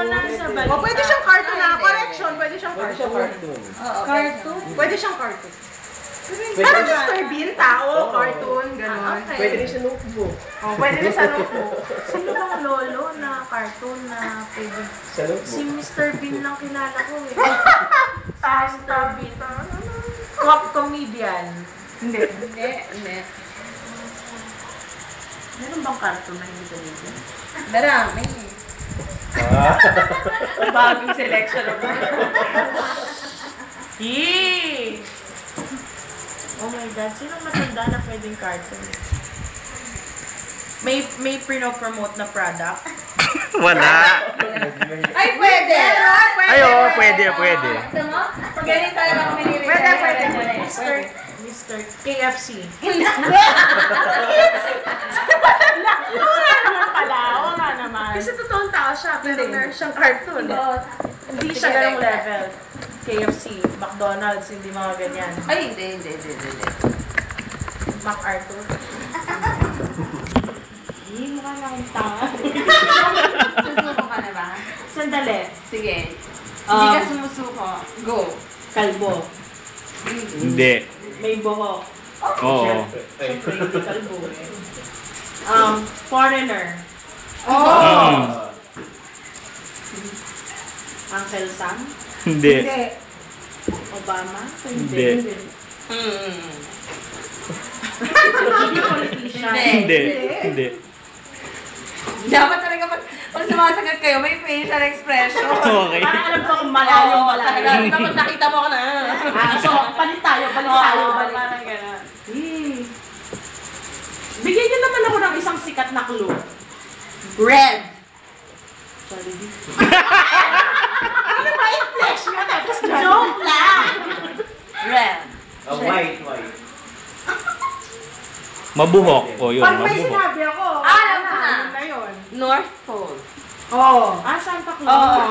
nasa balita. O, pwede siyang cartoon na. Correction, pwede siyang cartoon. Cartoon? Pwede siyang cartoon. Parang Mr. Bean, tao, cartoon, gano'n. Pwede rin sa notebook. O, pwede rin sa notebook. Sino bang lolo na cartoon na pwede? Sa notebook. Si Mr. Bean lang kilala ko eh. Mr. Bean. Comedian. Hindi. Meron bang cartoon na hindi comedian? Darami. Bagong selection of Yee! Oh my God, sinong matanda na pwedeng cartoon? May pino-promote na product? Wala. Ay, pwede! Ay, oo, pwede. Gusto mo? Ganito talaga kami nililig. Pwede. Mr. KFC. Oo nga naman. Kasi totoong tao siya, pero meron siyang cartoon. Hindi siya ganong level. KFC, McDonald's, hindi mga ganyan. Ay, hindi. MacArthur. Hindi, mukha na akong tanga. Susuko ka na ba? Sandali. Sige. Hindi ka sumusuko. Go. Kalbo. Hindi. May buhok. Oo. Siyempre, hindi kalbo eh. Foreigner. Uncle Sam. Hindi. Obama. Hindi. Hindi politician. Hindi. Dapat talaga pag sumasagot kayo, may facial expression. Okay. Parang alam ko kung malayo. Dapat nakita mo ka na. So, palit tayo. Parang gano'n. Bigyan niyo naman ako ng isang sikat na clue. Red. Ano ba yung flesh mo? Tapos joke lang! Red. White. Mabuhok. O, yun. Pag may Mabuhok. sinabi ako, Alam ko na. yun na yun. North Pole. Oo. Santa Claus.